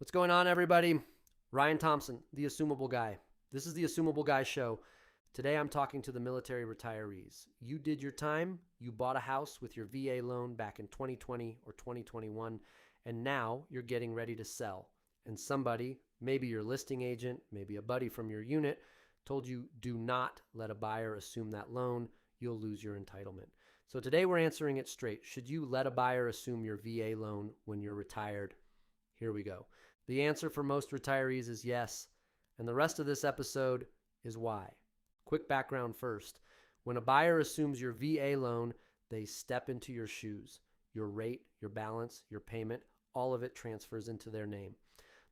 What's going on, everybody? Ryan Thompson, the Assumable Guy. This is the Assumable Guy Show. Today I'm talking to the military retirees. You did your time, you bought a house with your VA loan back in 2020 or 2021, and now you're getting ready to sell. And somebody, maybe your listing agent, maybe a buddy from your unit, told you do not let a buyer assume that loan. You'll lose your entitlement. So today we're answering it straight. Should you let a buyer assume your VA loan when you're retired? Here we go. The answer for most retirees is yes, and the rest of this episode is why. Quick background first. When a buyer assumes your VA loan, they step into your shoes. Your rate, your balance, your payment, all of it transfers into their name.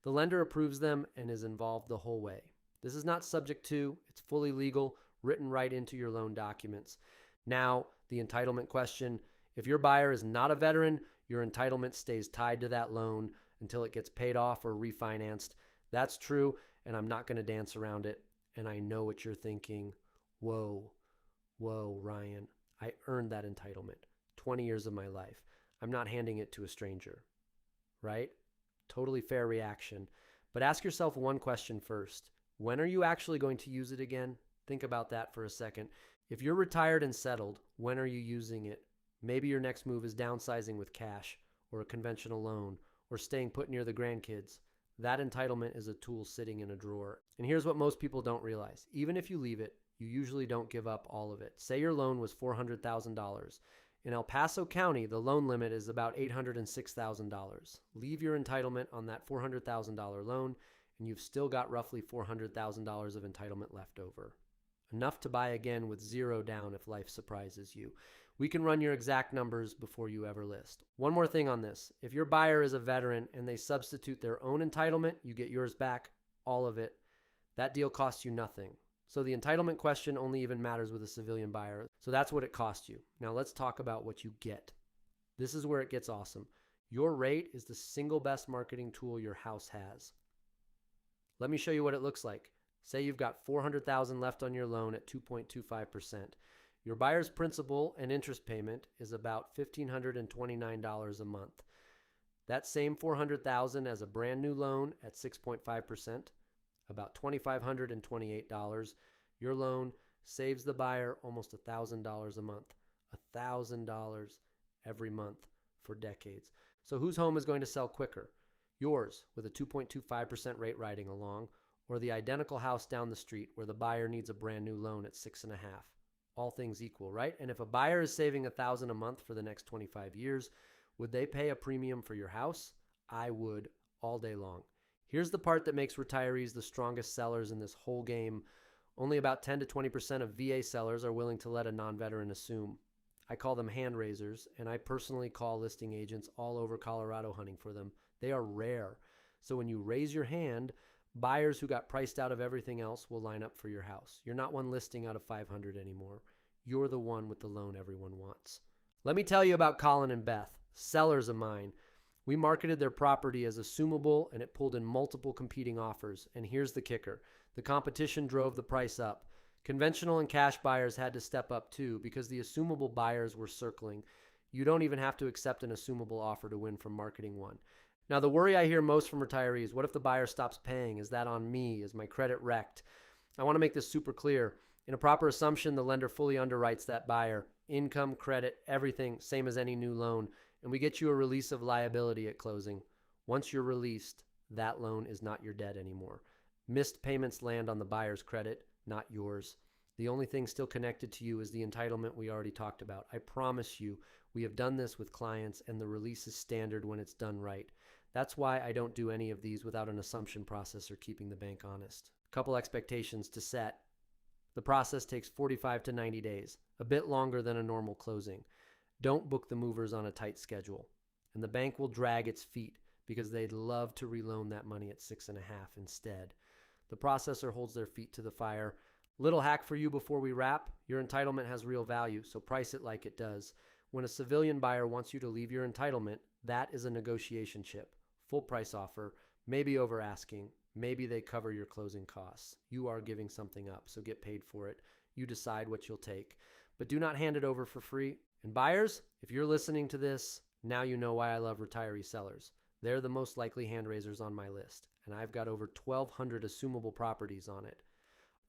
The lender approves them and is involved the whole way. This is not subject to, it's fully legal, written right into your loan documents. Now, the entitlement question. If your buyer is not a veteran, your entitlement stays tied to that loan until it gets paid off or refinanced. That's true, and I'm not going to dance around it. And I know what you're thinking. Whoa, Ryan, I earned that entitlement. 20 years of my life. I'm not handing it to a stranger, right? Totally fair reaction. But ask yourself one question first. When are you actually going to use it again? Think about that for a second. If you're retired and settled, when are you using it? Maybe your next move is downsizing with cash or a conventional loan or staying put near the grandkids. That entitlement is a tool sitting in a drawer. And here's what most people don't realize. Even if you leave it, you usually don't give up all of it. Say your loan was $400,000. In El Paso County, the loan limit is about $806,000. Leave your entitlement on that $400,000 loan, and you've still got roughly $400,000 of entitlement left over. Enough to buy again with zero down if life surprises you. We can run your exact numbers before you ever list. One more thing on this. If your buyer is a veteran and they substitute their own entitlement, you get yours back, all of it. That deal costs you nothing. So the entitlement question only even matters with a civilian buyer. So that's what it costs you. Now let's talk about what you get. This is where it gets awesome. Your rate is the single best marketing tool your house has. Let me show you what it looks like. Say you've got $400,000 left on your loan at 2.25%. Your buyer's principal and interest payment is about $1,529 a month. That same $400,000 as a brand new loan at 6.5%, about $2,528. Your loan saves the buyer almost $1,000 a month. $1,000 every month for decades. So whose home is going to sell quicker? Yours with a 2.25% rate riding along, or the identical house down the street where the buyer needs a brand new loan at 6.5%. All things equal, right? And if a buyer is saving $1,000 a month for the next 25 years, would they pay a premium for your house? I would, all day long. Here's the part that makes retirees the strongest sellers in this whole game. Only about 10 to 20% of VA sellers are willing to let a non-veteran assume. I call them hand raisers, and I personally call listing agents all over Colorado hunting for them. They are rare. So when you raise your hand, buyers who got priced out of everything else will line up for your house. You're not one listing out of 500 anymore. You're the one with the loan everyone wants. Let me tell you about Colin and Beth, sellers of mine. We marketed their property as assumable, and it pulled in multiple competing offers. And here's the kicker. The competition drove the price up. Conventional and cash buyers had to step up too because the assumable buyers were circling. You don't even have to accept an assumable offer to win from marketing one. Now, the worry I hear most from retirees, what if the buyer stops paying? Is that on me? Is my credit wrecked? I want to make this super clear. In a proper assumption, the lender fully underwrites that buyer. Income, credit, everything, same as any new loan. And we get you a release of liability at closing. Once you're released, that loan is not your debt anymore. Missed payments land on the buyer's credit, not yours. The only thing still connected to you is the entitlement we already talked about. I promise you, we have done this with clients, and the release is standard when it's done right. That's why I don't do any of these without an assumption process or keeping the bank honest. A couple expectations to set. The process takes 45 to 90 days, a bit longer than a normal closing. Don't book the movers on a tight schedule. And the bank will drag its feet because they'd love to reloan that money at 6.5 instead. The processor holds their feet to the fire. Little hack for you before we wrap. Your entitlement has real value, so price it like it does. When a civilian buyer wants you to leave your entitlement, that is a negotiation chip. Full price offer, maybe over asking, maybe they cover your closing costs. You are giving something up, so get paid for it. You decide what you'll take. But do not hand it over for free. And buyers, if you're listening to this, now you know why I love retiree sellers. They're the most likely hand raisers on my list, and I've got over 1,200 assumable properties on it.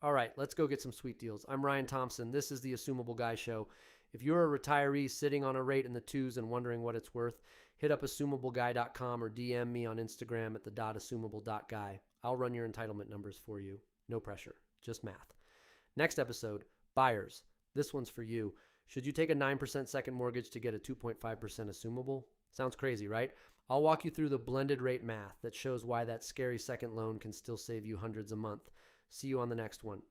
All right, let's go get some sweet deals. I'm Ryan Thompson. This is the Assumable Guy Show. If you're a retiree sitting on a rate in the twos and wondering what it's worth, hit up assumableguy.com or DM me on Instagram at the.assumable.guy. I'll run your entitlement numbers for you. No pressure, just math. Next episode, buyers. This one's for you. Should you take a 9% second mortgage to get a 2.5% assumable? Sounds crazy, right? I'll walk you through the blended rate math that shows why that scary second loan can still save you hundreds a month. See you on the next one.